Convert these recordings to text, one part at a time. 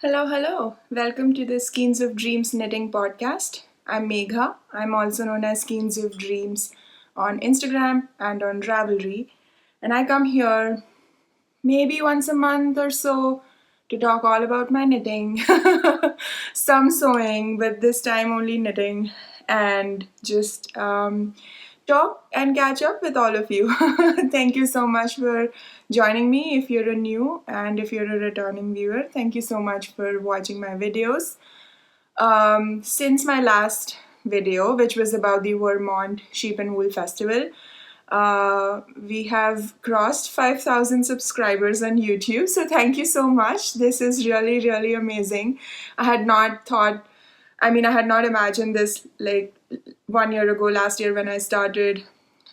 Hello, hello. Welcome to the Skeins of Dreams Knitting Podcast. I'm Megha. I'm also known as Skeins of Dreams on Instagram and on Ravelry. And I come here maybe once a month or so to talk all about my knitting, some sewing, but this time only knitting, and just talk and catch up with all of you. Thank you so much for joining me. If you're a new and if you're a returning viewer, thank you so much for watching my videos. Since my last video, which was about the Vermont Sheep and Wool Festival, we have crossed 5,000 subscribers on YouTube. So thank you so much. This is really, really amazing. I had not imagined this like 1 year ago, last year when I started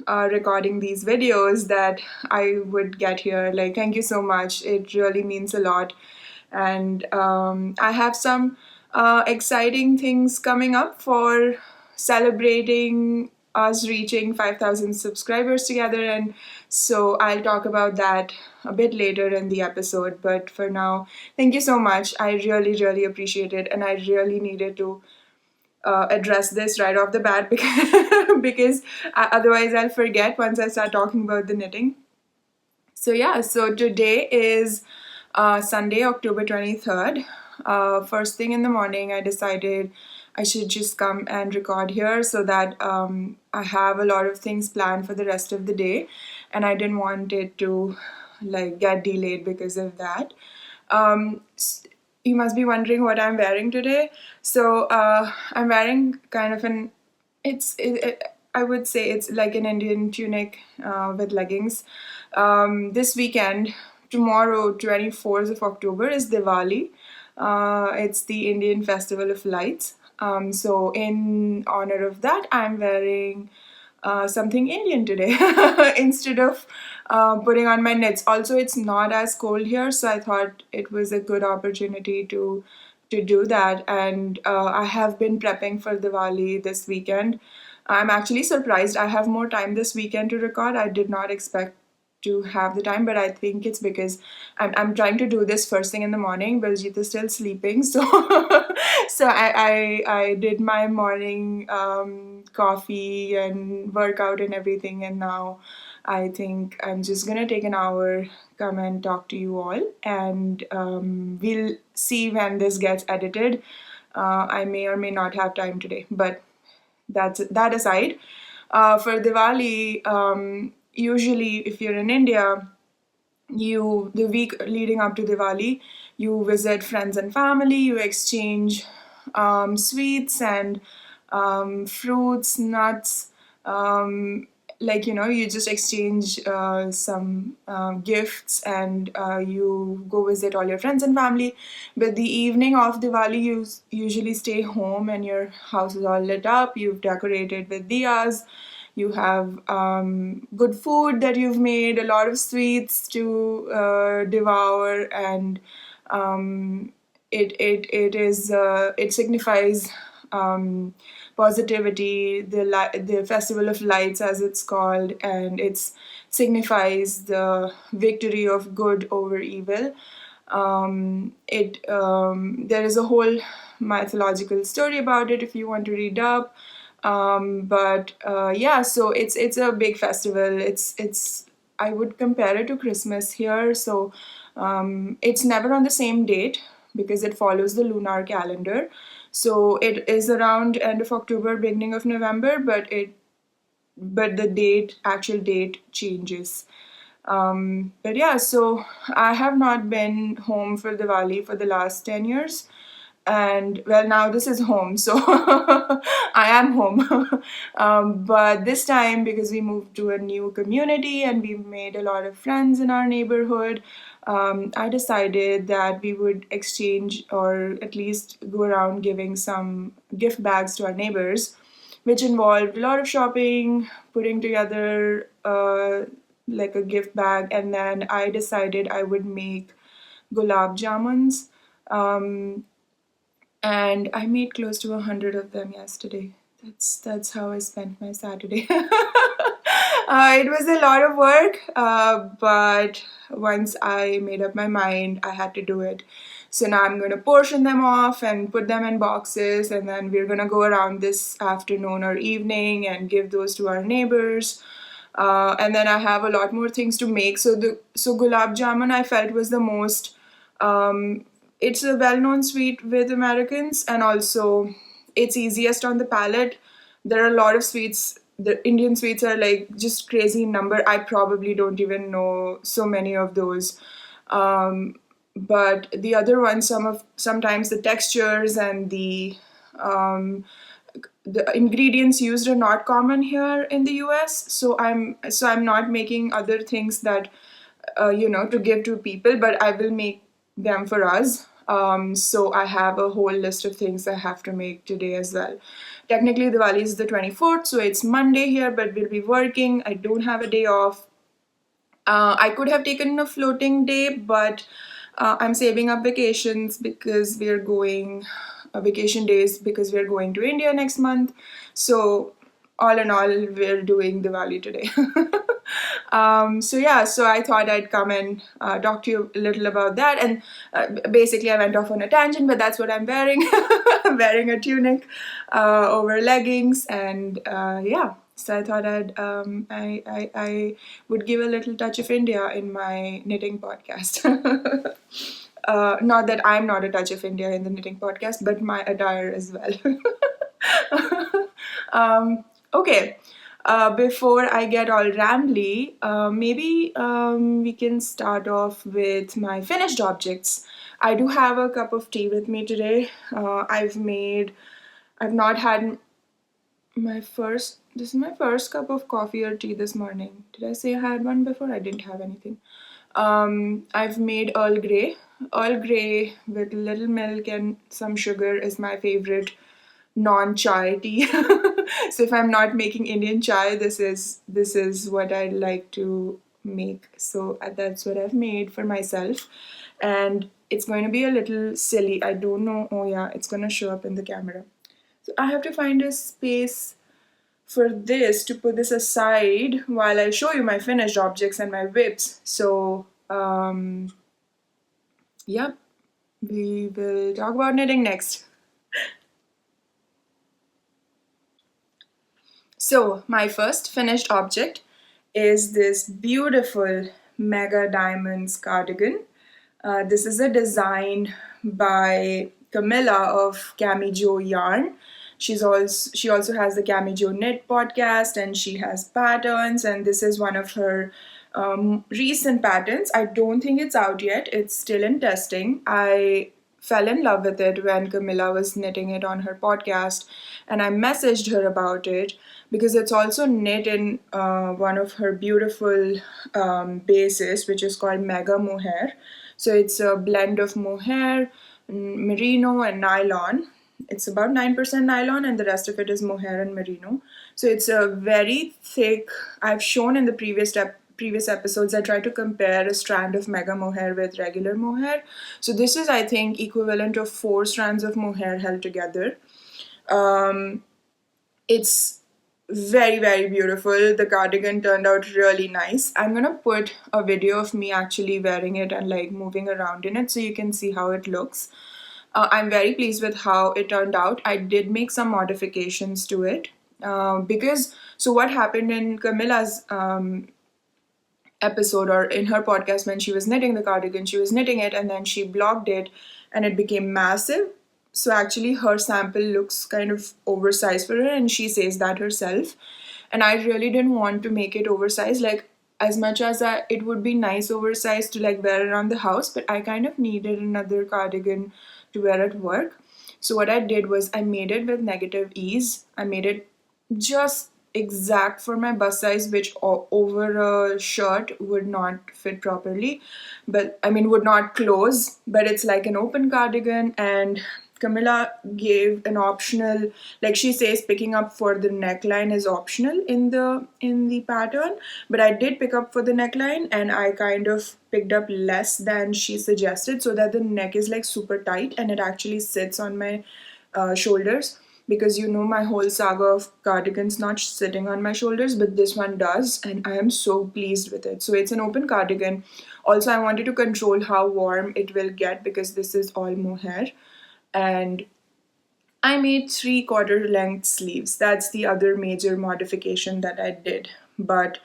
recording these videos, that I would get here. Like, thank you so much. It really means a lot. And I have some exciting things coming up for celebrating us reaching 5,000 subscribers together, and so I'll talk about that a bit later in the episode. But for now, thank you so much. I really, really appreciate it, and I really needed to address this right off the bat because otherwise I'll forget once I start talking about the knitting. So today is Sunday, October 23rd. First thing in the morning, I decided I should just come and record here so that I have a lot of things planned for the rest of the day, and I didn't want it to like get delayed because of that. You must be wondering what I'm wearing today. So I'm wearing kind of I would say it's like an Indian tunic with leggings. This weekend, tomorrow, 24th of October, is Diwali. It's the Indian Festival of Lights. So in honor of that, I'm wearing something Indian today instead of putting on my knits. Also, it's not as cold here, so I thought it was a good opportunity to do that. And I have been prepping for Diwali this weekend. I'm actually surprised I have more time this weekend to record. I did not expect to have the time, but I think it's because I'm trying to do this first thing in the morning. Baljit is still sleeping, so I did my morning coffee and workout and everything, and now I think I'm just gonna take an hour, come and talk to you all, and we'll see when this gets edited. I may or may not have time today, but that aside. For Diwali, usually if you're in India, the week leading up to Diwali, you visit friends and family, you exchange sweets and fruits, nuts, you just exchange some gifts, and you go visit all your friends and family. But the evening of Diwali, you usually stay home and your house is all lit up, you've decorated with diyas, you have good food that you've made, a lot of sweets to devour, and it signifies positivity, the festival of lights as it's called, and it signifies the victory of good over evil. There is a whole mythological story about it if you want to read up. So it's a big festival. It's I would compare it to Christmas here. So it's never on the same date because it follows the lunar calendar. So it is around end of October, beginning of November, but the actual date changes. So I have not been home for Diwali for the last 10 years. And well, now this is home, so I am home. But this time, because we moved to a new community and we made a lot of friends in our neighborhood, I decided that we would exchange or at least go around giving some gift bags to our neighbors, which involved a lot of shopping, putting together like a gift bag, and then I decided I would make gulab jamuns. And I made close to 100 of them yesterday. That's how I spent my Saturday. It was a lot of work, but once I made up my mind, I had to do it. So now I'm going to portion them off and put them in boxes, and then we're going to go around this afternoon or evening and give those to our neighbors. And then I have a lot more things to make. So gulab jamun I felt was the most, it's a well-known sweet with Americans, and also it's easiest on the palate. There are a lot of sweets. The Indian sweets are like just crazy in number. I probably don't even know so many of those. But the other ones, sometimes the textures and um, the ingredients used are not common here in the US. So I'm not making other things that to give to people, but I will make them for us. So I have a whole list of things I have to make today as well. Technically, Diwali is the 24th, so it's Monday here, but we'll be working. I don't have a day off. I could have taken a floating day, but I'm saving up vacations because we're going, vacation days because we're going to India next month. So all in all, we're doing Diwali today. So I thought I'd come and talk to you a little about that. And basically, I went off on a tangent, but that's what I'm wearing. I'm wearing a tunic over leggings, and yeah. So I thought I would give a little touch of India in my knitting podcast. Not that I'm not a touch of India in the knitting podcast, but my attire as well. Okay. Before I get all rambly, maybe we can start off with my finished objects. I do have a cup of tea with me today. I've not had this is my first cup of coffee or tea this morning. Did I say I had one before? I didn't have anything. I've made Earl Grey. Earl Grey with little milk and some sugar is my favorite non-chai tea. So if I'm not making Indian chai, this is what I like to make. So that's what I've made for myself. And it's going to be a little silly. I don't know. Oh yeah, it's going to show up in the camera. So I have to find a space for this to put this aside while I show you my finished objects and my whips. So yeah, we will talk about knitting next. So my first finished object is this beautiful Mega Diamonds cardigan. This is a design by Camilla of Cami Jo Yarn. She also has the Cami Jo Knit podcast, and she has patterns, and this is one of her recent patterns. I don't think it's out yet. It's still in testing. I fell in love with it when Camilla was knitting it on her podcast, and I messaged her about it because it's also knit in one of her beautiful bases, which is called Mega Mohair. So it's a blend of mohair, merino, and nylon. It's about 9% nylon, and the rest of it is mohair and merino. So it's a very thick. I've shown in the previous episodes, I try to compare a strand of mega mohair with regular mohair. So this is, I think, equivalent of 4 strands of mohair held together. It's very, very beautiful. The cardigan turned out really nice. I'm gonna put a video of me actually wearing it and like moving around in it so you can see how it looks. I'm very pleased with how it turned out. I did make some modifications to it so what happened in Camilla's episode, or in her podcast, when she was knitting the cardigan, she was knitting it and then she blocked it and it became massive. So actually her sample looks kind of oversized for her, and she says that herself. And I really didn't want to make it oversized, like as much as it would be nice oversized to like wear around the house, but I kind of needed another cardigan to wear at work. So what I did was I made it with negative ease. I made it just exact for my bust size, which over a shirt would not fit properly, but I mean would not close, but it's like an open cardigan. And Camilla gave an optional, like she says, picking up for the neckline is optional in the pattern, but I did pick up for the neckline, and I kind of picked up less than she suggested so that the neck is like super tight and it actually sits on my shoulders. because you know my whole saga of cardigans not sitting on my shoulders, but this one does, and I am so pleased with it. So it's an open cardigan. Also, I wanted to control how warm it will get because this is all mohair, and I made 3/4 length sleeves. That's the other major modification that I did, but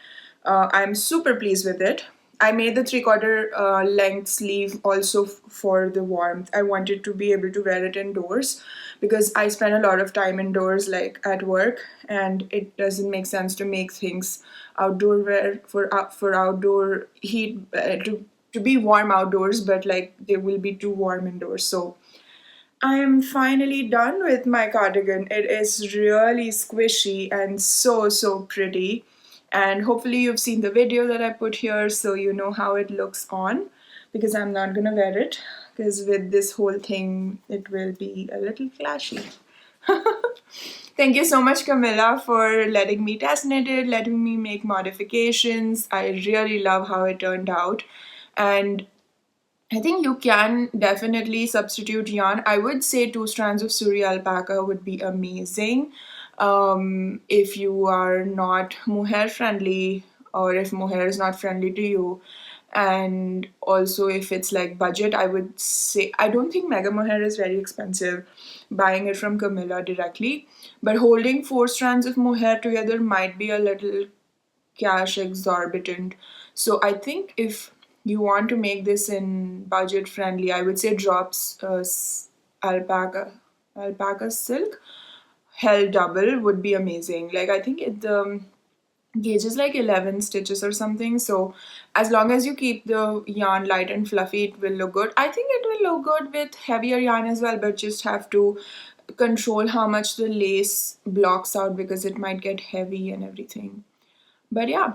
I'm super pleased with it. I made the 3/4 length sleeve also for the warmth. I wanted to be able to wear it indoors because I spend a lot of time indoors, like at work, and it doesn't make sense to make things outdoor wear for outdoor heat to be warm outdoors, but like they will be too warm indoors. So I'm finally done with my cardigan. It is really squishy and so pretty. And hopefully you've seen the video that I put here so you know how it looks on, because I'm not gonna wear it because with this whole thing it will be a little flashy. Thank you so much, Camilla, for letting me test knit it, letting me make modifications. I really love how it turned out. And I think you can definitely substitute yarn. I would say 2 strands of Suri alpaca would be amazing. If you are not mohair friendly, or if mohair is not friendly to you. And also if it's like budget, I would say, I don't think mega mohair is very expensive buying it from Camilla directly. But holding 4 strands of mohair together might be a little cash exorbitant. So I think if you want to make this in budget friendly, I would say drops alpaca silk held double would be amazing. Like I think the gauge is like 11 stitches or something. So as long as you keep the yarn light and fluffy, it will look good. I think it will look good with heavier yarn as well, but just have to control how much the lace blocks out because it might get heavy and everything. But yeah,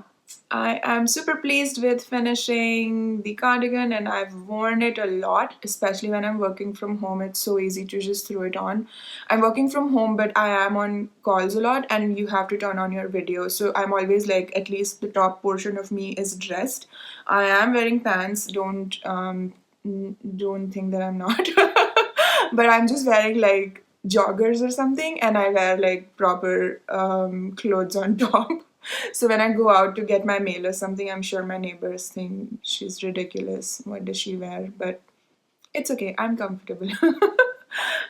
I am super pleased with finishing the cardigan, and I've worn it a lot, especially when I'm working from home. It's so easy to just throw it on. I'm working from home, but I am on calls a lot and you have to turn on your video. So I'm always like, at least the top portion of me is dressed. I am wearing pants, don't think that I'm not. But I'm just wearing like joggers or something, and I wear like proper clothes on top. So when I go out to get my mail or something, I'm sure my neighbors think she's ridiculous. What does she wear? But it's okay. I'm comfortable.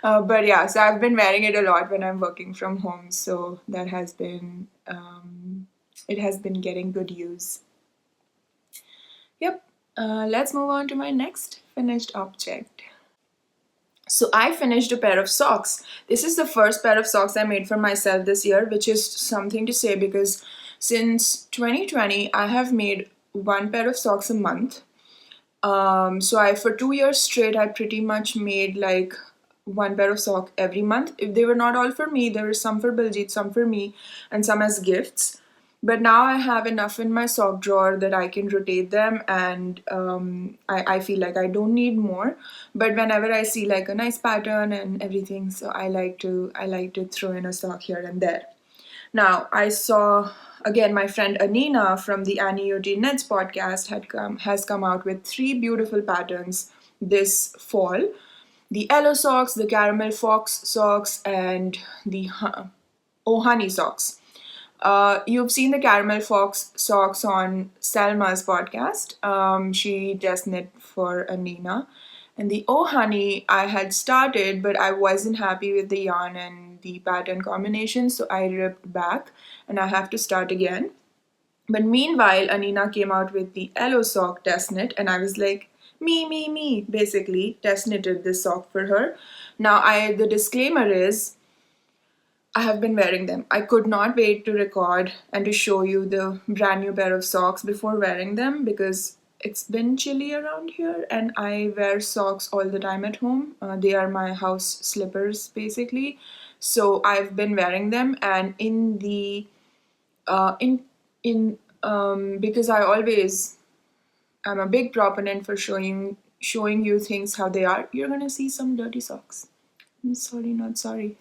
But yeah, so I've been wearing it a lot when I'm working from home. So that has been, it has been getting good use. Yep. Let's move on to my next finished object. So I finished a pair of socks. This is the first pair of socks I made for myself this year, which is something to say because since 2020, I have made 1 pair of socks a month. So for 2 years straight, I pretty much made like 1 pair of sock every month. If they were not all for me, there were some for Biljit, some for me, and some as gifts. But now I have enough in my sock drawer that I can rotate them, and I feel like I don't need more. But whenever I see like a nice pattern and everything, so I like to throw in a sock here and there. Now I saw again my friend Anina from the Annie UT Knits podcast has come out with 3 beautiful patterns this fall: the Elo Socks, the Caramel Fox Socks, and the Honey Socks. You've seen the Caramel Fox socks on Selma's podcast. She just knit for Anina. And the Oh Honey I had started, but I wasn't happy with the yarn and the pattern combination, so I ripped back and I have to start again. But meanwhile, Anina came out with the Elo Sock test knit, and I was like, me, basically test knitted this sock for her. Now, the disclaimer is, I have been wearing them. I could not wait to record and to show you the brand new pair of socks before wearing them because it's been chilly around here and I wear socks all the time at home. They are my house slippers basically. So I've been wearing them, and in the because I'm a big proponent for showing you things how they are. You're gonna see some dirty socks. I'm sorry, not sorry.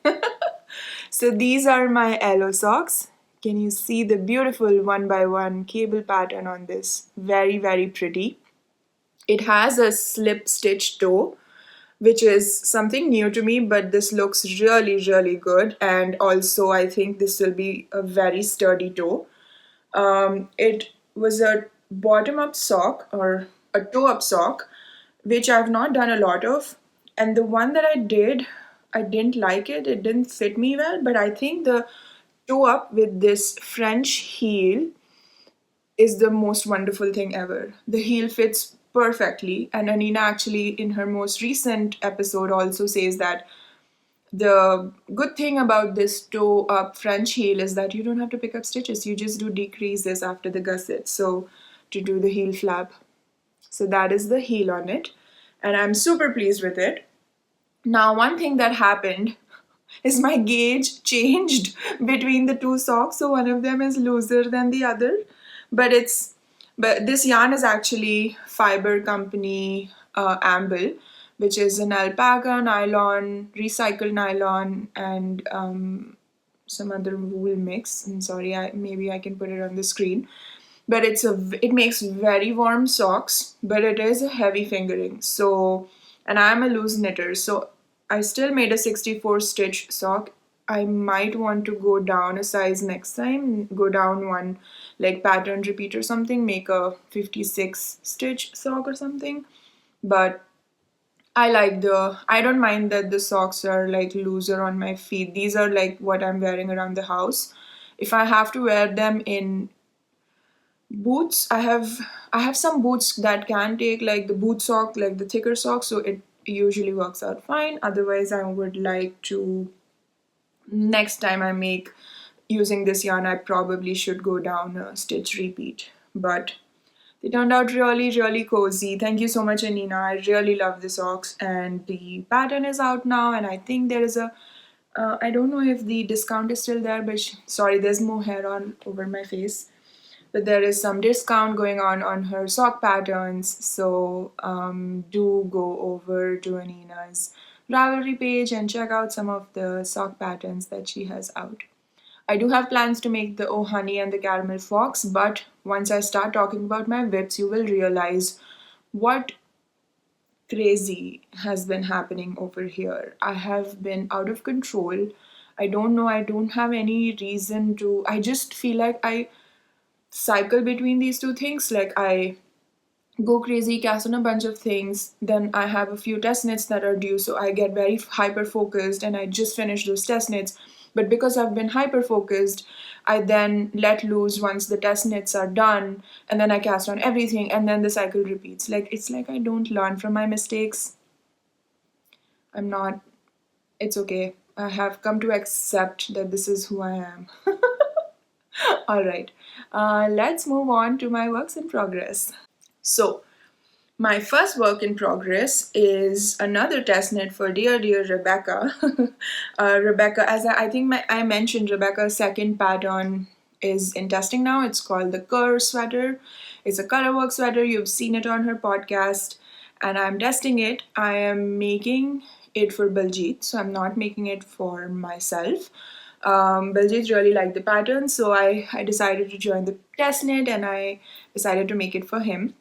So these are my Elo socks. Can you see the beautiful 1x1 cable pattern on this? Very, very pretty. It has a slip stitch toe, which is something new to me, but this looks really, really good. And also, I think this will be a very sturdy toe. It was a bottom up sock or a toe up sock, which I've not done a lot of. And the one that I did, I didn't like it. It didn't fit me well, but I think the toe up with this French heel is the most wonderful thing ever. The heel fits perfectly, and Anina actually, in her most recent episode, also says that the good thing about this toe up French heel is that you don't have to pick up stitches. You just do decreases after the gusset. So to do the heel flap. So that is the heel on it. And I'm super pleased with it. Now, one thing that happened is my gauge changed between the two socks. So one of them is looser than the other. But this yarn is actually Fiber Company Amble, which is an alpaca, nylon, recycled nylon, and some other wool mix. I'm sorry, maybe I can put it on the screen. But it makes very warm socks, but it is a heavy fingering. So, and I'm a loose knitter, so I still made a 64 stitch sock. I might want to go down a size next time, go down one like pattern repeat or something, make a 56 stitch sock or something. But I don't mind that the socks are like looser on my feet. These are like what I'm wearing around the house. If I have to wear them in boots, I have some boots that can take like the boot sock, like the thicker sock, so it usually works out fine. Otherwise, I would like to, next time I make using this yarn, I probably should go down a stitch repeat. But they turned out really, really cozy. Thank you so much, Anina. I really love the socks, and the pattern is out now. And I think there is a, I don't know if the discount is still there, but sorry, there's more hair on over my face. But there is some discount going on her sock patterns. So do go over to Anina's Ravelry page and check out some of the sock patterns that she has out. I do have plans to make the Oh Honey and the Caramel Fox, but once I start talking about my whips, you will realize what crazy has been happening over here. I have been out of control. I don't know, I don't have any reason to. I just feel like I cycle between these two things. Like I go crazy, cast on a bunch of things, then I have a few test knits that are due, so I get very hyper focused and I just finish those test knits. But because I've been hyper focused, I then let loose once the test knits are done, and then I cast on everything, and then the cycle repeats. Like it's like I don't learn from my mistakes. I'm not, it's okay. I have come to accept that this is who I am. All right, let's move on to my works in progress. So, my first work in progress is another test knit for dear Rebecca. Rebecca, as I think I mentioned, Rebecca's second pattern is in testing now. It's called the Kerr Sweater. It's a colorwork sweater. You've seen it on her podcast, and I'm testing it. I am making it for Baljeet, so I'm not making it for myself. Baljeet really liked the pattern, so I decided to join the test knit, and I decided to make it for him.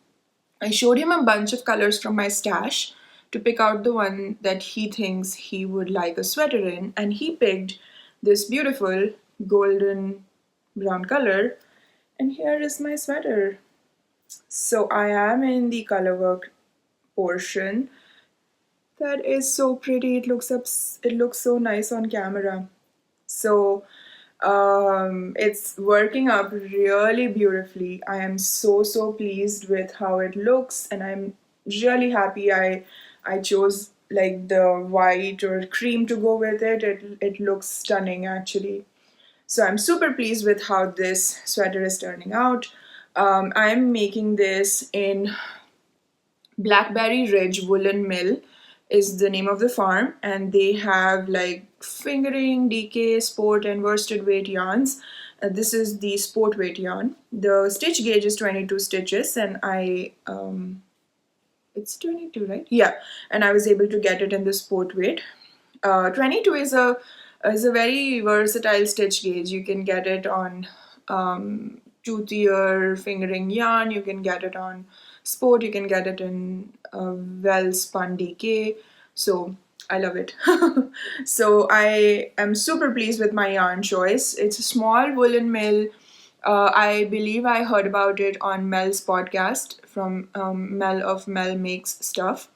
I showed him a bunch of colors from my stash to pick out the one that he thinks he would like a sweater in, and he picked this beautiful golden brown color, and here is my sweater. So I am in the colorwork portion. That is so pretty. It looks so nice on camera. So it's working up really beautifully. I am so pleased with how it looks, and I'm really happy I chose like the white or cream to go with it. It looks stunning actually. So I'm super pleased with how this sweater is turning out. I'm making this in Blackberry Ridge Woolen Mill is the name of the farm, and they have like fingering, DK, sport, and worsted weight yarns. This is the sport weight yarn. The stitch gauge is 22 stitches, and it's 22, right? Yeah, and I was able to get it in the sport weight. 22 is a very versatile stitch gauge. You can get it on two-tier fingering yarn. You can get it on sport. You can get it in well spun DK. So I love it. So I am super pleased with my yarn choice. It's a small woolen mill. I believe I heard about it on Mel's podcast from Mel of Mel Makes Stuff.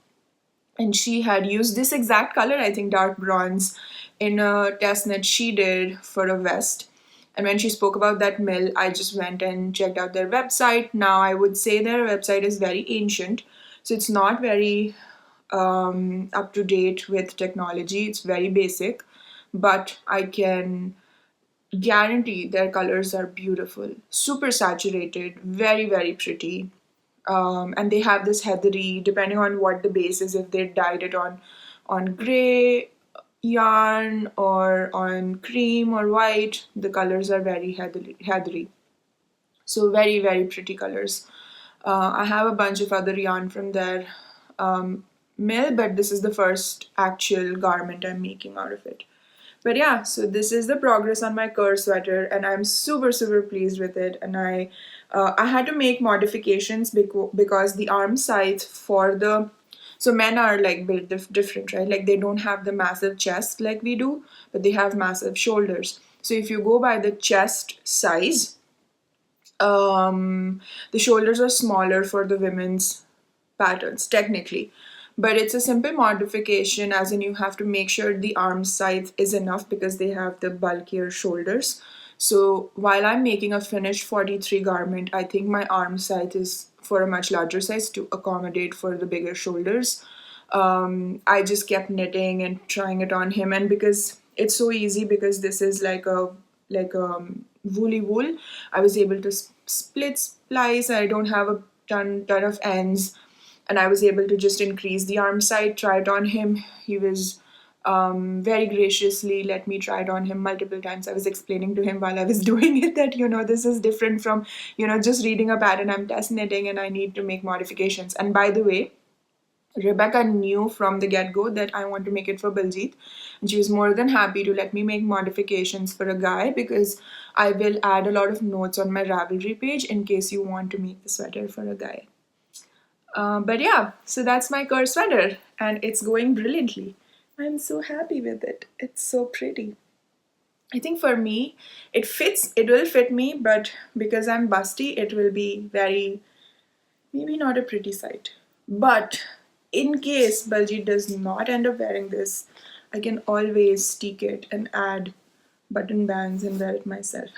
And she had used this exact color, I think dark bronze, in a test knit she did for a vest. And when she spoke about that mill, I just went and checked out their website. Now, I would say their website is very ancient, so it's not very up to date with technology. It's very basic, but I can guarantee their colors are beautiful, super saturated, very, very pretty. And they have this heathery, depending on what the base is, if they dyed it on gray yarn or on cream or white, the colors are very heathery. So very, very pretty colors. I have a bunch of other yarn from their mill, but this is the first actual garment I'm making out of it. But yeah, so this is the progress on my Kerr sweater, and I'm super, super pleased with it. And I had to make modifications because the arm size for the, so men are like built different, right? Like they don't have the massive chest like we do, but they have massive shoulders. So if you go by the chest size, the shoulders are smaller for the women's patterns technically, but it's a simple modification, as in you have to make sure the arm size is enough because they have the bulkier shoulders. So while I'm making a finished 43 garment, I think my arm size is for a much larger size to accommodate for the bigger shoulders. I just kept knitting and trying it on him, and because it's so easy, because this is like a woolly wool, I was able to split splice. I don't have a ton of ends, and I was able to just increase the arm side, try it on him. He was very graciously let me try it on him multiple times. I was explaining to him while I was doing it that, this is different from, just reading a pattern. I'm test knitting and I need to make modifications. And by the way, Rebecca knew from the get-go that I want to make it for Baljeet, and she was more than happy to let me make modifications for a guy, because I will add a lot of notes on my Ravelry page in case you want to make the sweater for a guy. But yeah, so that's my Kerr sweater, and it's going brilliantly. I'm so happy with it. It's so pretty. I think for me, it will fit me, but because I'm busty, it will be maybe not a pretty sight. But in case Baljeet does not end up wearing this, I can always steek it and add button bands and wear it myself.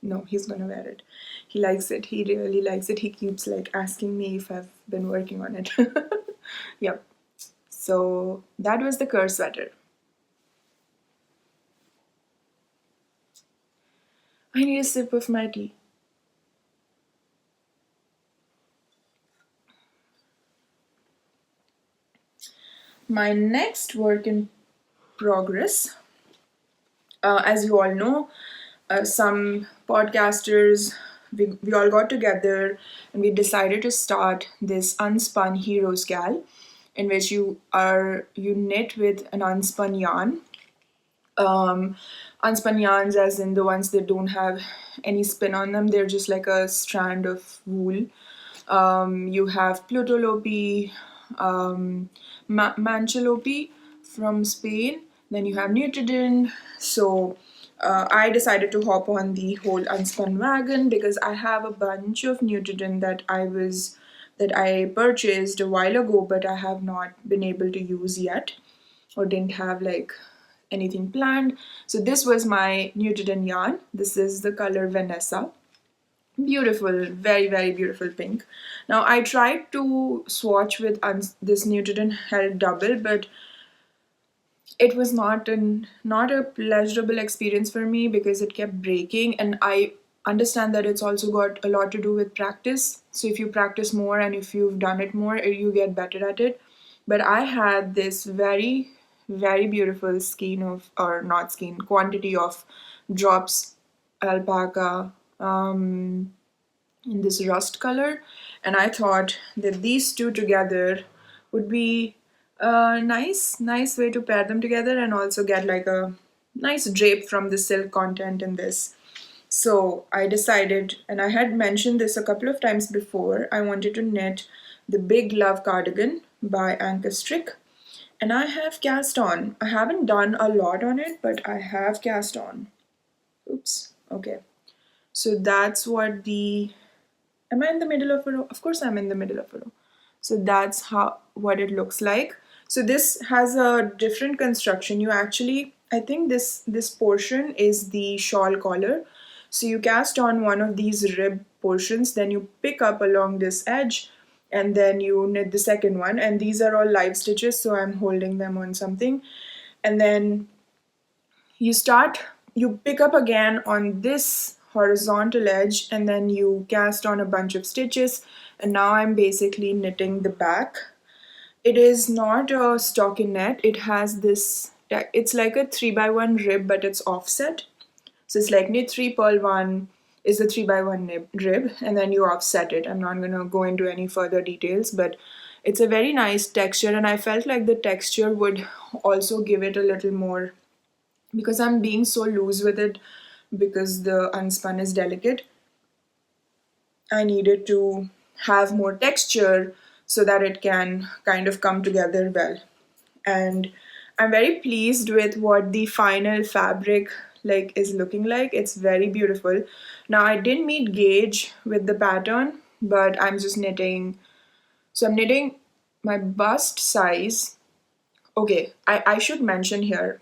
No, he's gonna wear it. He likes it. He really likes it. He keeps asking me if I've been working on it. Yep. So that was the Kerr sweater. I need a sip of my tea. My next work in progress, as you all know, some podcasters, we all got together and we decided to start this unspun heroes gal, in which you knit with an unspun yarn. Unspun yarns, as in the ones that don't have any spin on them, they're just like a strand of wool. You have Plutolopi, Mancholopi from Spain, then you have Nutridin. So I decided to hop on the whole unspun wagon because I have a bunch of Nutridin that I purchased a while ago, but I have not been able to use yet, or didn't have anything planned. So this was my Nutridin yarn. This is the color Vanessa. Beautiful, very, very beautiful pink. Now I tried to swatch with this Nutridin held double, but it was not a pleasurable experience for me because it kept breaking, and I understand that it's also got a lot to do with practice. So if you practice more and if you've done it more, you get better at it. But I had this very, very beautiful quantity of drops alpaca in this rust color, and I thought that these two together would be a nice way to pair them together and also get a nice drape from the silk content in this. So I decided, and I had mentioned this a couple of times before, I wanted to knit the big Love Cardigan by Anka Strick. And I have cast on. I haven't done a lot on it, but I have cast on. Oops. Okay. So that's what the... Am I in the middle of a row? Of course I'm in the middle of a row. So that's what it looks like. So this has a different construction. You actually, I think this portion is the shawl collar. So you cast on one of these rib portions, then you pick up along this edge, and then you knit the second one. And these are all live stitches, so I'm holding them on something. And then you pick up again on this horizontal edge, and then you cast on a bunch of stitches, and now I'm basically knitting the back. It is not a stockinette. It has this, it's like a 3x1 rib, but it's offset. So it's like knit 3, purl 1 is the 3x1 rib, and then you offset it. I'm not going to go into any further details, but it's a very nice texture, and I felt like the texture would also give it a little more, because I'm being so loose with it because the unspun is delicate. I needed to have more texture so that it can kind of come together well. And I'm very pleased with what the final fabric is looking like. It's very beautiful. Now I didn't meet gauge with the pattern, but I'm just knitting. So I'm knitting my bust size. Okay, I should mention here,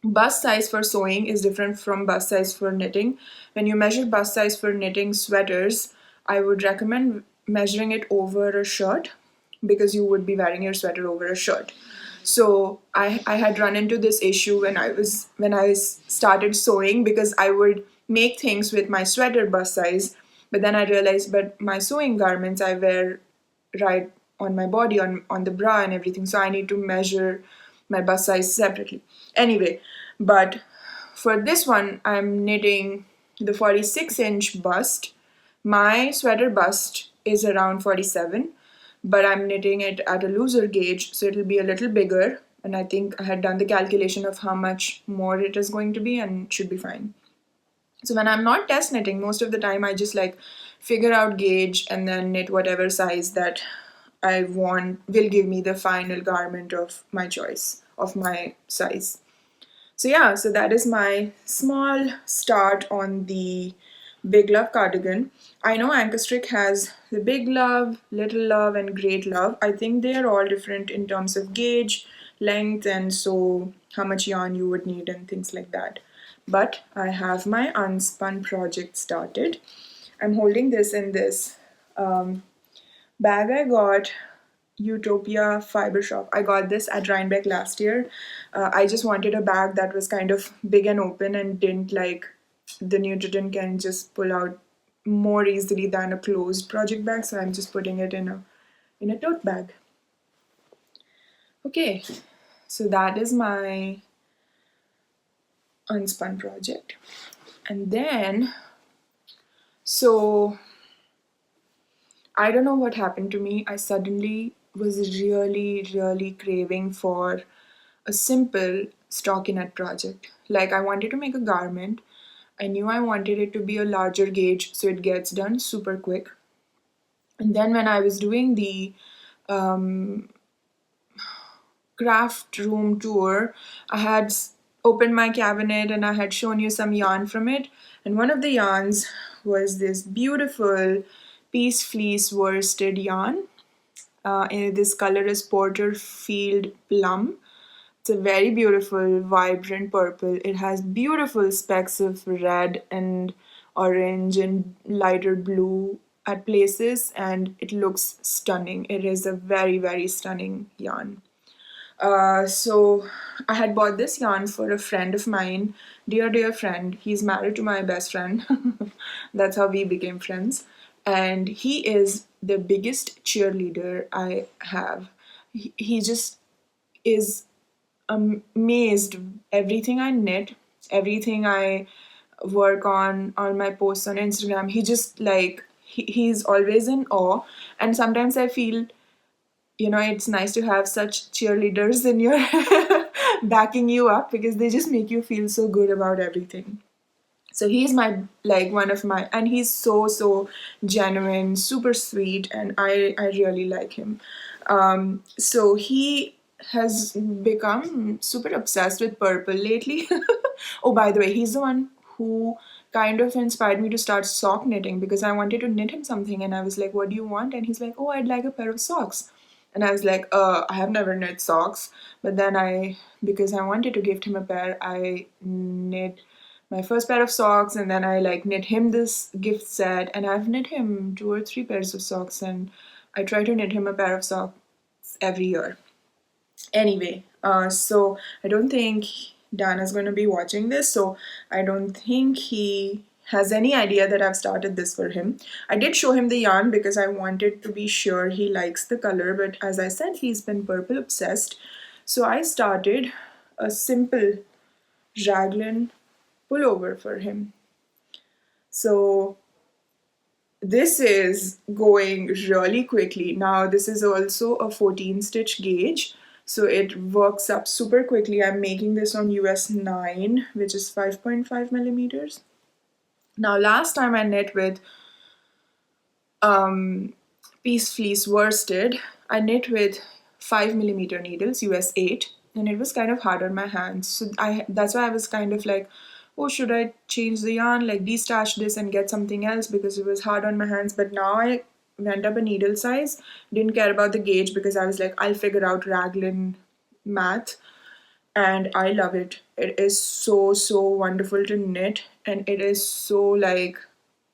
bust size for sewing is different from bust size for knitting. When you measure bust size for knitting sweaters, I would recommend measuring it over a shirt, because you would be wearing your sweater over a shirt. So I had run into this issue when I started sewing, because I would make things with my sweater bust size, but then I realized, but my sewing garments I wear right on my body, on the bra and everything, so I need to measure my bust size separately. Anyway, but for this one, I'm knitting the 46-inch bust. My sweater bust is around 47, but I'm knitting it at a looser gauge, so it'll be a little bigger. And I think I had done the calculation of how much more it is going to be, and it should be fine. So when I'm not test knitting, most of the time I just figure out gauge and then knit whatever size that I want will give me the final garment of my choice, of my size. So yeah, so that is my small start on the Big Love cardigan. I know Anchorstrick has the Big Love, Little Love, and Great Love. I think they are all different in terms of gauge, length, and so how much yarn you would need and things like that. But I have my unspun project started. I'm holding this in this bag I got, Utopia Fiber Shop. I got this at Rhinebeck last year. I just wanted a bag that was kind of big and open and didn't the Nutritin can just pull out more easily than a closed project bag, so I'm just putting it in a tote bag. Okay, so that is my unspun project. And then, so I don't know what happened to me. I suddenly was really craving for a simple stockinette project. I wanted to make a garment. I knew I wanted it to be a larger gauge so it gets done super quick. And then when I was doing the craft room tour, I had opened my cabinet and I had shown you some yarn from it. And one of the yarns was this beautiful Peace Fleece worsted yarn. This color is Porterfield Plum. It's a very beautiful, vibrant purple. It has beautiful specks of red and orange and lighter blue at places, and it looks stunning. It is a very stunning yarn. So I had bought this yarn for a friend of mine, dear friend. He's married to my best friend. That's how we became friends. And he is the biggest cheerleader I have. He just is amazed. Everything I knit, everything I work on, all my posts on Instagram, he just he's always in awe. And sometimes I feel, it's nice to have such cheerleaders in your backing you up, because they just make you feel so good about everything. So he's my one of my, and he's so genuine, super sweet, and I really like him. So he has become super obsessed with purple lately. Oh, by the way, he's the one who kind of inspired me to start sock knitting because I wanted to knit him something and I was like, what do you want? And he's like, oh, I'd like a pair of socks. And I was like, I have never knit socks. But then because I wanted to gift him a pair, I knit my first pair of socks and then I like knit him this gift set and I've knit him 2 or 3 pairs of socks and I try to knit him a pair of socks every year. Anyway, so I don't think Dana's going to be watching this, so I don't think he has any idea that I've started this for him. I did show him the yarn because I wanted to be sure he likes the color, but as I said, he's been purple obsessed. So I started a simple Raglan pullover for him. So this is going really quickly. Now this is also a 14 stitch gauge, so it works up super quickly. I'm making this on US 9, which is 5.5 millimeters. Now last time I knit with Peace Fleece worsted, I knit with 5 millimeter needles, US 8, and it was kind of hard on my hands. So that's why I was kind of like, oh, should I change the yarn, like destash this and get something else because it was hard on my hands. But now I went up a needle size, didn't care about the gauge because I was like, I'll figure out Raglan math, and I love it. It is so wonderful to knit and it is so like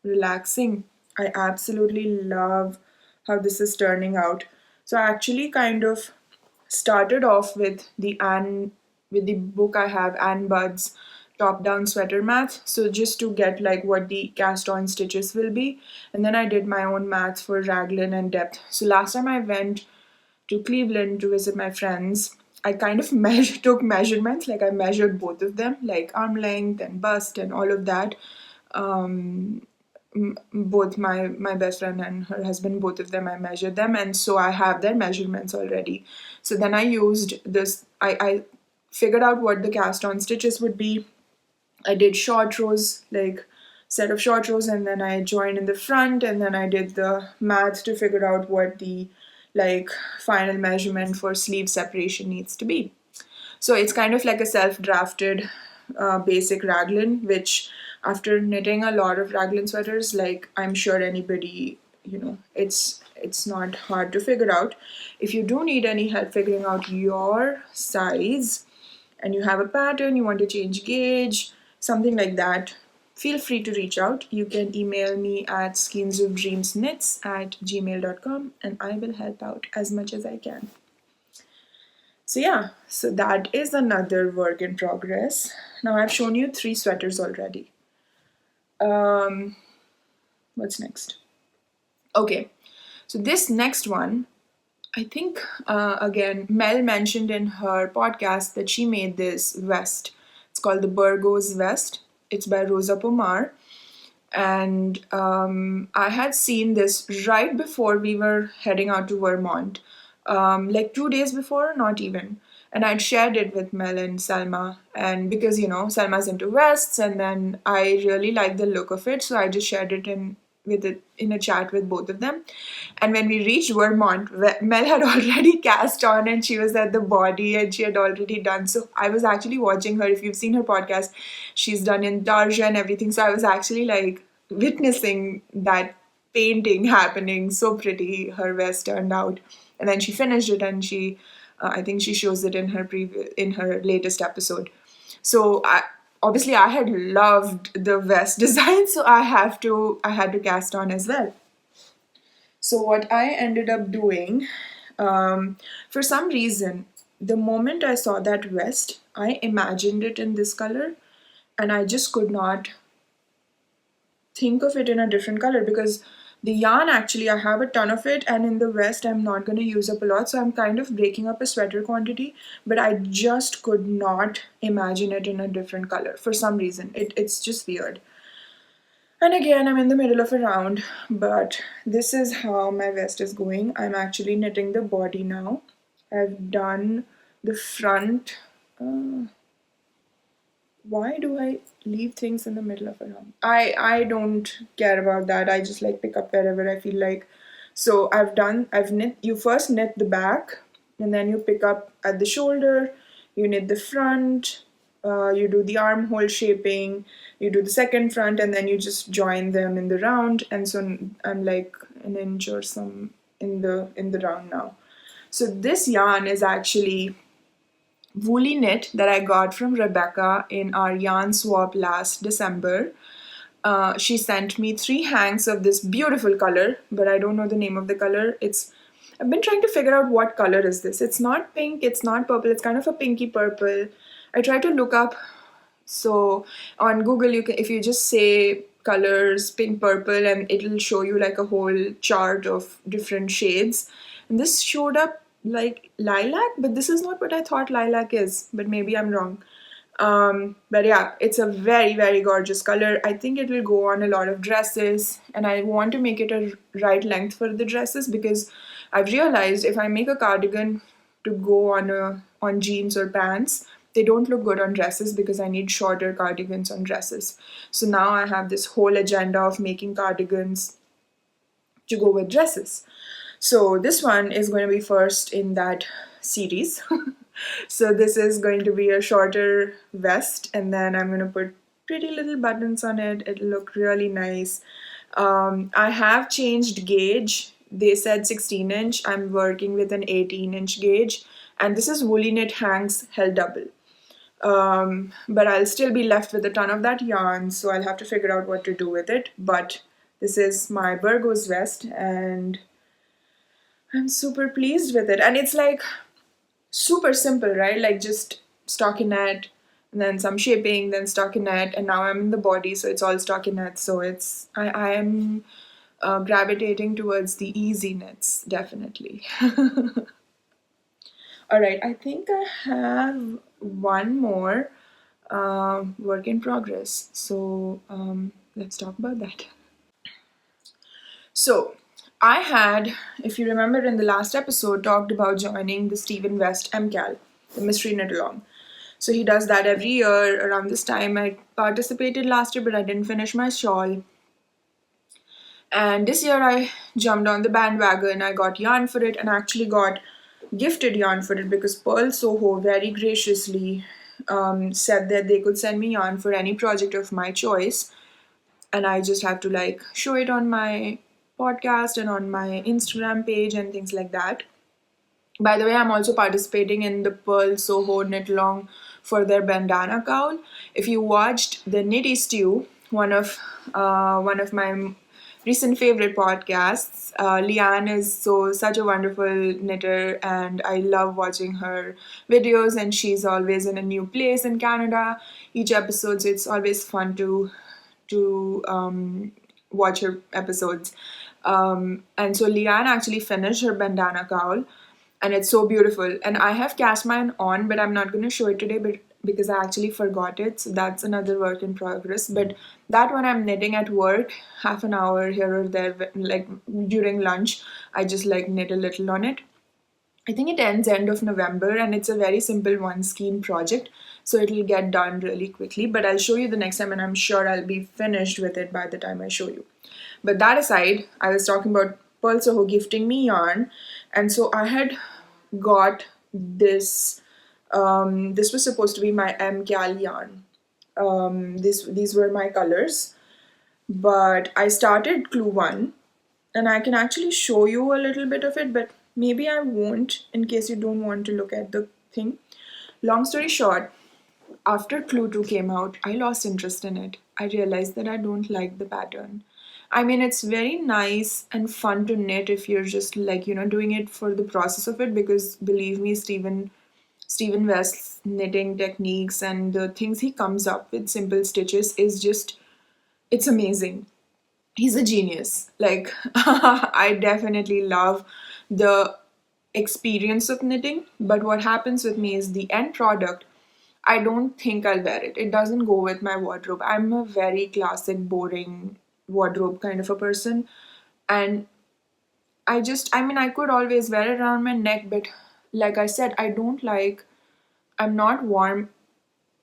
relaxing. I absolutely love how this is turning out. So I actually kind of started off with the book I have, Ann Budd's top-down sweater math, so just to get like what the cast-on stitches will be, and then I did my own math for Raglan and depth. So last time I went to Cleveland to visit my friends, I kind of took measurements, like I measured both of them, like arm length and bust and all of that. Both my best friend and her husband, both of them, I measured them, and so I have their measurements already. So then I used this, I figured out what the cast on stitches would be. I did short rows, like set of short rows, and then I joined in the front, and then I did the math to figure out what the like final measurement for sleeve separation needs to be. So it's kind of like a self-drafted basic Raglan, which after knitting a lot of Raglan sweaters, like I'm sure anybody, it's not hard to figure out. If you do need any help figuring out your size and you have a pattern, you want to change gauge, something like that, feel free to reach out. You can email me at skeensofdreamsknits@gmail.com and I will help out as much as I can. So yeah, so that is another work in progress. Now I've shown you 3 sweaters already. What's next? Okay, so this next one, I think, again, Mel mentioned in her podcast that she made this vest. It's called the BurgosVest. It's by Rosa Pomar. And I had seen this right before we were heading out to Vermont. Like 2 days before, not even. And I'd shared it with Mel and Salma. And because, Salma's into vests, and then I really liked the look of it, so I just shared it in a chat with both of them. And when we reached Vermont, Mel had already cast on and she was at the body and she had already done. So I was actually watching her. If you've seen her podcast, she's done in Darja and everything. So I was actually like witnessing that painting happening. So pretty her vest turned out. And then she finished it and I think she shows it in her latest episode. So obviously I had loved the vest design, so I had to cast on as well. So what I ended up doing, for some reason, the moment I saw that vest, I imagined it in this color, and I just could not think of it in a different color because the yarn, actually, I have a ton of it, and in the vest, I'm not going to use up a lot, so I'm kind of breaking up a sweater quantity, but I just could not imagine it in a different color for some reason. It's just weird. And again, I'm in the middle of a round, but this is how my vest is going. I'm actually knitting the body now. I've done the front. Why do I leave things in the middle of a round? I don't care about that. I just like pick up wherever I feel like. So you first knit the back, and then you pick up at the shoulder, you knit the front, you do the armhole shaping, you do the second front, and then you just join them in the round. And so I'm like an inch or some in the round now. So this yarn is actually woolly knit that I got from Rebecca in our yarn swap last December. She sent me 3 hanks of this beautiful color, but I don't know the name of the color. I've been trying to figure out what color is this. It's not pink, it's not purple, it's kind of a pinky purple. I tried to look up. So on Google, if you just say colors, pink, purple, and it'll show you like a whole chart of different shades. And this showed up like lilac, but this is not what I thought lilac is, but maybe I'm wrong. But yeah, it's a very, very gorgeous color. I think it will go on a lot of dresses, and I want to make it a right length for the dresses, because I've realized if I make a cardigan to go on jeans or pants, they don't look good on dresses because I need shorter cardigans on dresses. So now I have this whole agenda of making cardigans to go with dresses. So this one is going to be first in that series. So this is going to be a shorter vest, and then I'm going to put pretty little buttons on it. It'll look really nice. I have changed gauge. They said 16 inch. I'm working with an 18-inch gauge, and this is woolly knit hanks held double. But I'll still be left with a ton of that yarn, so I'll have to figure out what to do with it. But this is my BurgosVest, and I'm super pleased with it. And it's like super simple, right? Like just stockinette, and then some shaping, then stockinette, and now I'm in the body, so it's all stockinette. So I am gravitating towards the easy knits, definitely. All right, I think I have one more work in progress. So let's talk about that. So I had, if you remember in the last episode, talked about joining the Stephen West MCAL, the Mystery Knit Along. So he does that every year around this time. I participated last year, but I didn't finish my shawl. And this year I jumped on the bandwagon. I got yarn for it, and actually got gifted yarn for it, because Pearl Soho very graciously said that they could send me yarn for any project of my choice, and I just have to like show it on my podcast and on my Instagram page and things like that. By the way, I'm also participating in the Pearl Soho knit along for their bandana cowl. If you watched the KnittyStew, one of my recent favorite podcasts, Leanne is such a wonderful knitter, and I love watching her videos, and she's always in a new place in Canada each episode, so it's always fun to watch her episodes. And so Leanne actually finished her bandana cowl, and it's so beautiful. And I have cast mine on, but I'm not going to show it today because I actually forgot it. So that's another work in progress. But that one I'm knitting at work, half an hour here or there, like during lunch. I just like knit a little on it. I think it ends end of November, and it's a very simple one skein project, so it'll get done really quickly. But I'll show you the next time, and I'm sure I'll be finished with it by the time I show you. But that aside, I was talking about Pearl Soho gifting me yarn, and so I had got this. This was supposed to be my MCAL yarn. These were my colors, but I started Clue 1, and I can actually show you a little bit of it, but maybe I won't in case you don't want to look at the thing. Long story short, after Clue 2 came out, I lost interest in it. I realized that I don't like the pattern. I mean, it's very nice and fun to knit if you're just like, doing it for the process of it, because believe me, Stephen West's knitting techniques and the things he comes up with, simple stitches, is just, it's amazing. He's a genius. Like, I definitely love the experience of knitting, but what happens with me is the end product, I don't think I'll wear it. It doesn't go with my wardrobe. I'm a very classic, boring wardrobe kind of a person, and I could always wear it around my neck, but like I said, I'm not warm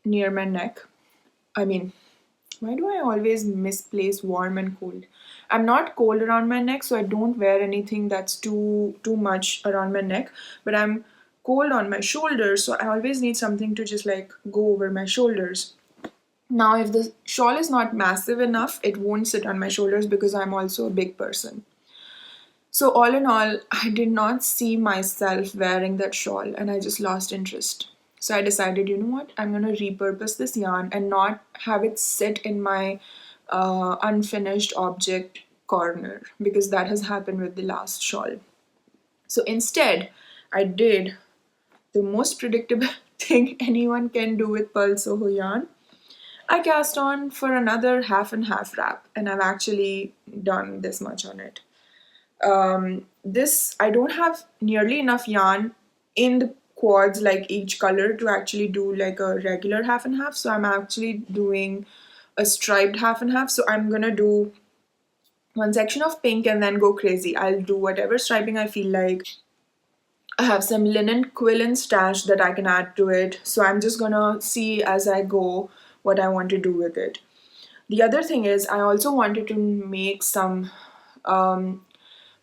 near my neck. I mean, why do I always misplace warm and cold? I'm not cold around my neck, so I don't wear anything that's too much around my neck, but I'm cold on my shoulders, so I always need something to just like go over my shoulders. Now, if the shawl is not massive enough, it won't sit on my shoulders because I'm also a big person. So, all in all, I did not see myself wearing that shawl and I just lost interest. So, I decided, you know what, I'm going to repurpose this yarn and not have it sit in my unfinished object corner, because that has happened with the last shawl. So, instead, I did the most predictable thing anyone can do with Pearl Soho yarn. I cast on for another half and half wrap, and I've actually done this much on it. This, I don't have nearly enough yarn in the quads, like each color, to actually do like a regular half and half. So I'm actually doing a striped half and half. So I'm gonna do one section of pink and then go crazy. I'll do whatever striping I feel like. I have some linen quill and stash that I can add to it. So I'm just gonna see as I go what I want to do with it. The other thing is I also wanted to make some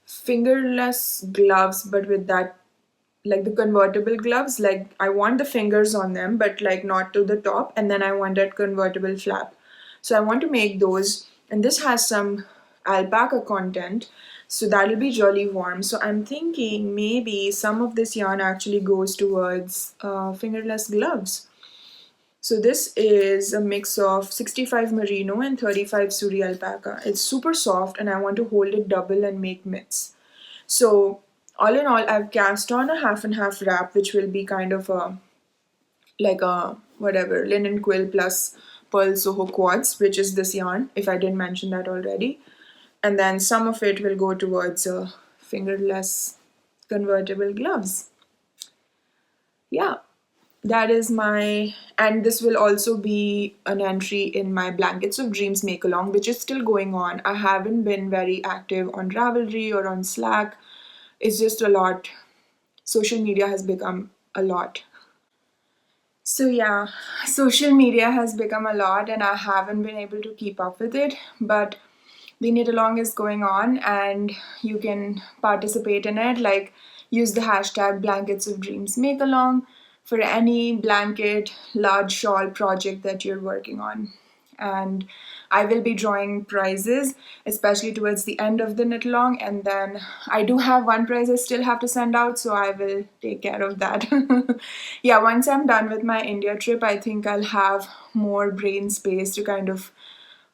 fingerless gloves, but with that, like the convertible gloves, like I want the fingers on them, but like not to the top, and then I want that convertible flap. So I want to make those, and this has some alpaca content, so that'll be really warm. So I'm thinking maybe some of this yarn actually goes towards fingerless gloves. So this is a mix of 65 merino and 35 suri alpaca. It's super soft and I want to hold it double and make mitts. So all in all, I've cast on a half and half wrap, which will be kind of a like a whatever linen quill plus Pearl Soho quads, which is this yarn, if I didn't mention that already. And then some of it will go towards fingerless convertible gloves. Yeah, that is my, and this will also be an entry in my Blankets of Dreams make along, which is still going on. I haven't been very active on Ravelry or on Slack. It's just a lot. Social media has become a lot. So yeah, social media has become a lot and I haven't been able to keep up with it, but the knit along is going on and you can participate in it. Like, use the hashtag Blankets of Dreams make along for any blanket, large shawl project that you're working on. And I will be drawing prizes, especially towards the end of the knit along, and then I do have one prize I still have to send out, so I will take care of that. Yeah, once I'm done with my India trip, I think I'll have more brain space to kind of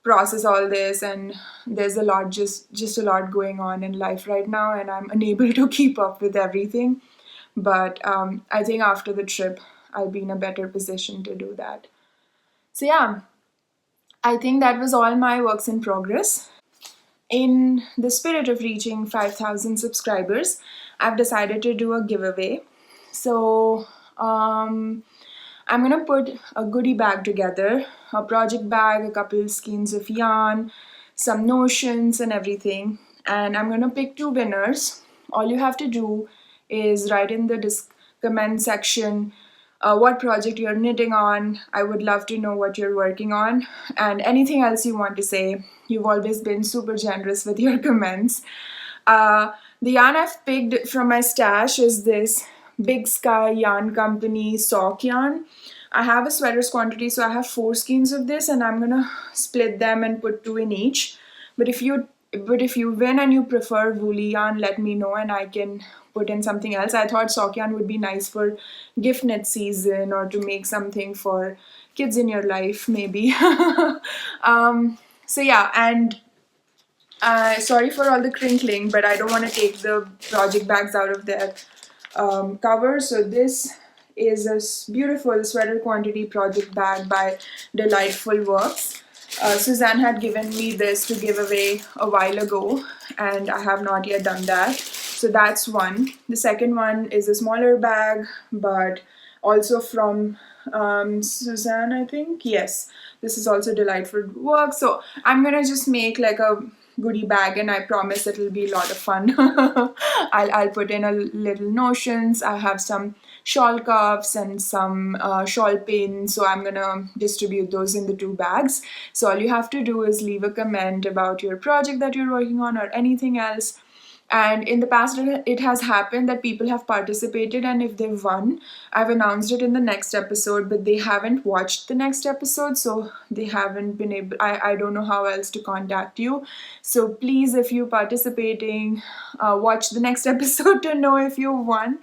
process all this, and there's a lot, just a lot going on in life right now, and I'm unable to keep up with everything. But I think after the trip, I'll be in a better position to do that. So yeah, I think that was all my works in progress. In the spirit of reaching 5,000 subscribers, I've decided to do a giveaway. So I'm gonna put a goodie bag together, a project bag, a couple skeins of yarn, some notions and everything. And I'm gonna pick 2 winners. All you have to do is write in the comment section what project you're knitting on. I would love to know what you're working on, and anything else you want to say. You've always been super generous with your comments. The yarn I've picked from my stash is this Big Sky Yarn Company sock yarn. I have a sweater's quantity, so I have 4 skeins of this, and I'm gonna split them and put 2 in each. But if you win and you prefer woolly yarn, let me know and I can put in something else. I thought sock yarn would be nice for gift knit season or to make something for kids in your life, maybe. So yeah, and sorry for all the crinkling, but I don't want to take the project bags out of their cover. So this is a beautiful sweater quantity project bag by Delightful Works. Suzanne had given me this to give away a while ago, and I have not yet done that. So that's one. The second one is a smaller bag, but also from Suzanne, I think. Yes, this is also Delightful Works. So I'm gonna just make like a goodie bag, and I promise it'll be a lot of fun. I'll put in a little notions. I have some shawl cuffs and some shawl pins, so I'm gonna distribute those in the 2 bags. So all you have to do is leave a comment about your project that you're working on or anything else, And in the past, it has happened that people have participated, and if they've won, I've announced it in the next episode, but they haven't watched the next episode, so they haven't been able. I don't know how else to contact you. So please, if you're participating, watch the next episode to know if you won.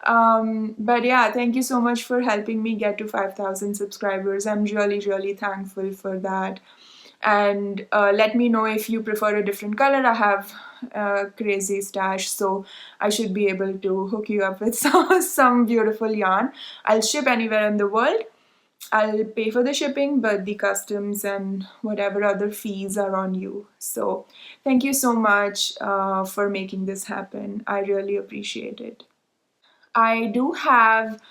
But yeah, thank you so much for helping me get to 5,000 subscribers. I'm really, really thankful for that. And let me know if you prefer a different color. I have a crazy stash, so I should be able to hook you up with some beautiful yarn. I'll ship anywhere in the world. I'll pay for the shipping, but the customs and whatever other fees are on you. So thank you so much for making this happen. I really appreciate it. I do have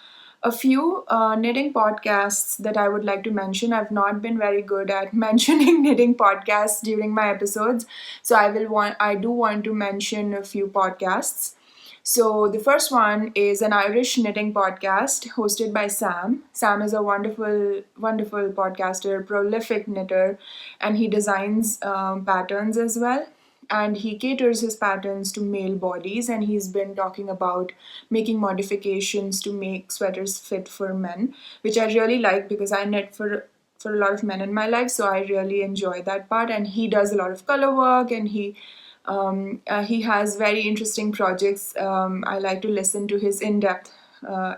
a few knitting podcasts that I would like to mention. I've not been very good at mentioning knitting podcasts during my episodes, so I do want to mention a few podcasts. So the first one is an Irish knitting podcast hosted by Sam. Sam is a wonderful, wonderful podcaster, prolific knitter, and he designs patterns as well. And he caters his patterns to male bodies, and he's been talking about making modifications to make sweaters fit for men, which I really like because I knit for a lot of men in my life, so I really enjoy that part. And he does a lot of color work, and he has very interesting projects. I like to listen to his in-depth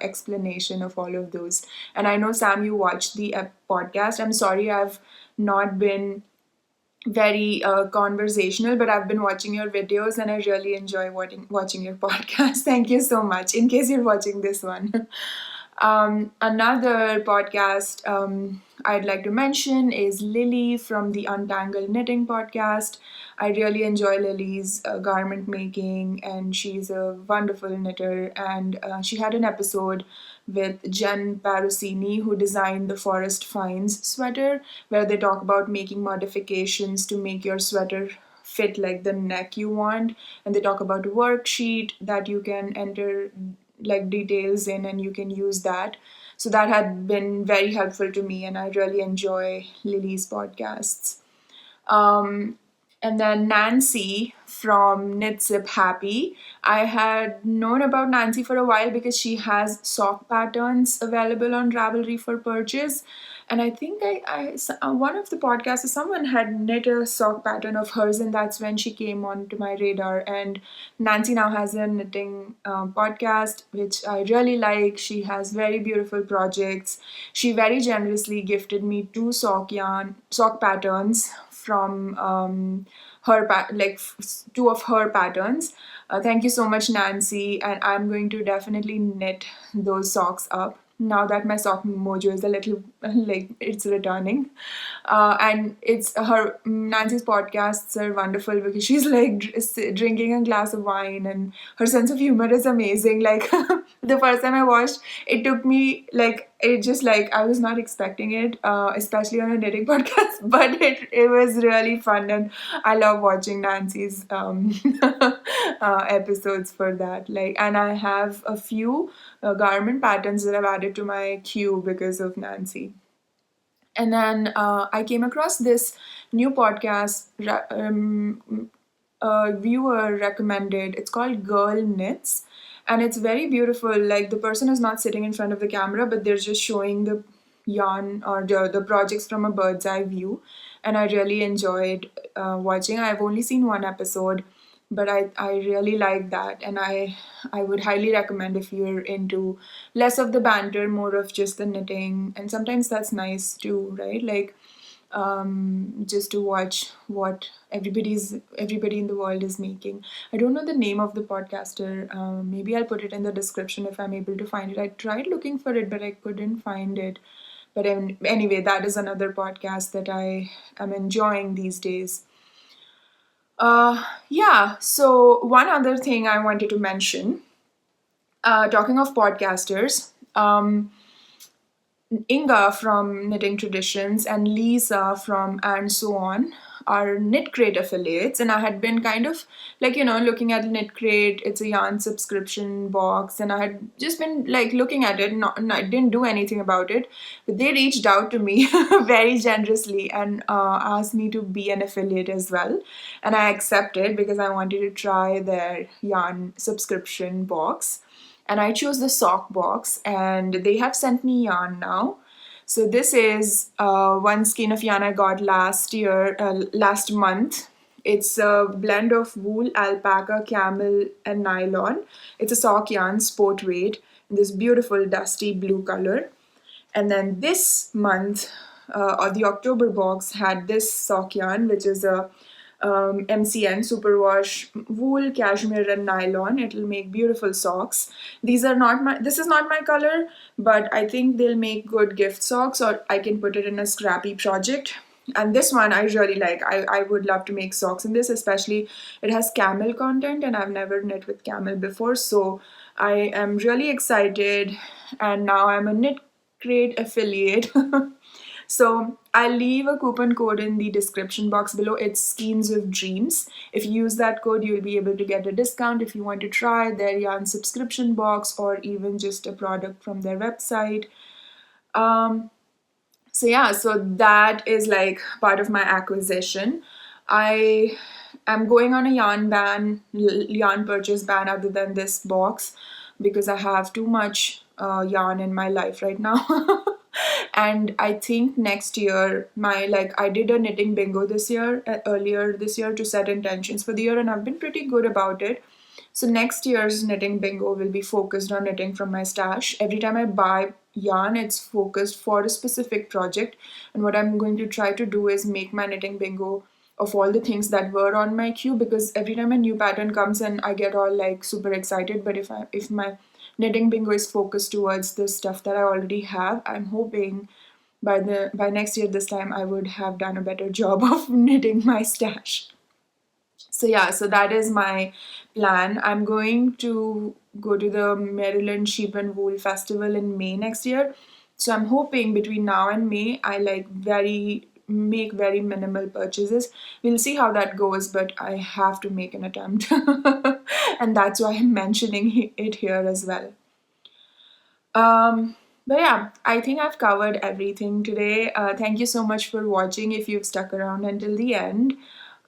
explanation of all of those. And I know, Sam, you watched the podcast. I'm sorry I've not been very conversational, but I've been watching your videos and I really enjoy watching your podcast. Thank you so much, in case you're watching this one. Another podcast I'd like to mention is Lily from the Untangled Knitting podcast. I really enjoy Lily's garment making, and she's a wonderful knitter. And she had an episode with Jen Parosini, who designed the Forest Finds sweater, where they talk about making modifications to make your sweater fit like the neck you want. And they talk about a worksheet that you can enter like details in, and you can use that. So that had been very helpful to me, and I really enjoy Lily's podcasts. Um, and then Nancy from Knit Sip Happy. I had known about Nancy for a while because she has sock patterns available on Ravelry for purchase. And I think one of the podcasts, someone had knit a sock pattern of hers, and that's when she came onto my radar. And Nancy now has a knitting podcast, which I really like. She has very beautiful projects. She very generously gifted me two sock patterns from two of her patterns. Thank you so much, Nancy, and I'm going to definitely knit those socks up now that my sock mojo is a little like it's returning. And it's her Nancy's podcasts are wonderful because she's like drinking a glass of wine, and her sense of humor is amazing. Like the first time I watched, it took me like it just like I was not expecting it, especially on a knitting podcast, but it was really fun, and I love watching Nancy's episodes for that. Like, and I have a few garment patterns that I've added to my queue because of Nancy. And then I came across this new podcast a viewer recommended. It's called Girl Knits, and it's very beautiful. Like, the person is not sitting in front of the camera, but they're just showing the yarn or the projects from a bird's eye view. And I really enjoyed watching. I've only seen one episode, but I really like that, and I would highly recommend if you're into less of the banter, more of just the knitting. And sometimes that's nice too, right? Like just to watch what everybody in the world is making. I don't know the name of the podcaster. Maybe I'll put it in the description if I'm able to find it. I tried looking for it, but I couldn't find it. But anyway, that is another podcast that I am enjoying these days. Yeah, so one other thing I wanted to mention, talking of podcasters, Inga from Knitting Traditions and Lisa from And So On are Knit Crate affiliates, and I had been kind of like, looking at Knit Crate. It's a yarn subscription box, and I had just been like looking at it. I didn't do anything about it, but they reached out to me very generously and asked me to be an affiliate as well, and I accepted because I wanted to try their yarn subscription box. And I chose the sock box, and they have sent me yarn now. So this is one skein of yarn I got last month. It's a blend of wool, alpaca, camel, and nylon. It's a sock yarn, sport weight, in this beautiful dusty blue color. And then this month, or the October box, had this sock yarn, which is a MCN superwash wool, cashmere, and nylon. It'll make beautiful socks. This is not my color, but I think they'll make good gift socks, or I can put it in a scrappy project. And this one I really like. I would love to make socks in this, especially it has camel content, and I've never knit with camel before, so I am really excited. And now I'm a Knit Crate affiliate. So I'll leave a coupon code in the description box below. It's Skeins of Dreams. If you use that code, you'll be able to get a discount if you want to try their yarn subscription box, or even just a product from their website. So yeah, so that is like part of my acquisition. I am going on a yarn purchase ban other than this box, because I have too much yarn in my life right now. And I think next year, I did a knitting bingo earlier this year, to set intentions for the year, and I've been pretty good about it. So next year's knitting bingo will be focused on knitting from my stash. Every time I buy yarn, it's focused for a specific project. And what I'm going to try to do is make my knitting bingo of all the things that were on my queue, because every time a new pattern comes in, I get all like super excited. But if my knitting bingo is focused towards the stuff that I already have, I'm hoping by next year this time I would have done a better job of knitting my stash. So yeah, so that is my plan. I'm going to go to the Maryland Sheep and Wool Festival in May next year. So I'm hoping between now and May I make very minimal purchases. We'll see how that goes, but I have to make an attempt. And that's why I'm mentioning it here as well. But yeah, I think I've covered everything today. Thank you so much for watching if you've stuck around until the end.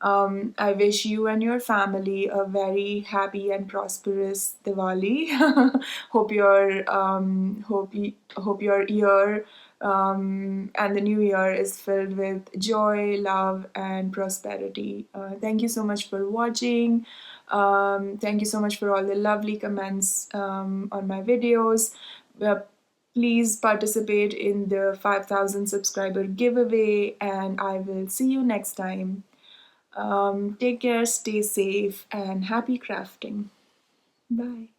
I wish you and your family a very happy and prosperous Diwali. Hope your year and the new year is filled with joy, love, and prosperity. Thank you so much for watching. Thank you so much for all the lovely comments on my videos. Please participate in the 5,000 subscriber giveaway, and I will see you next time. Take care, stay safe, and happy crafting. Bye.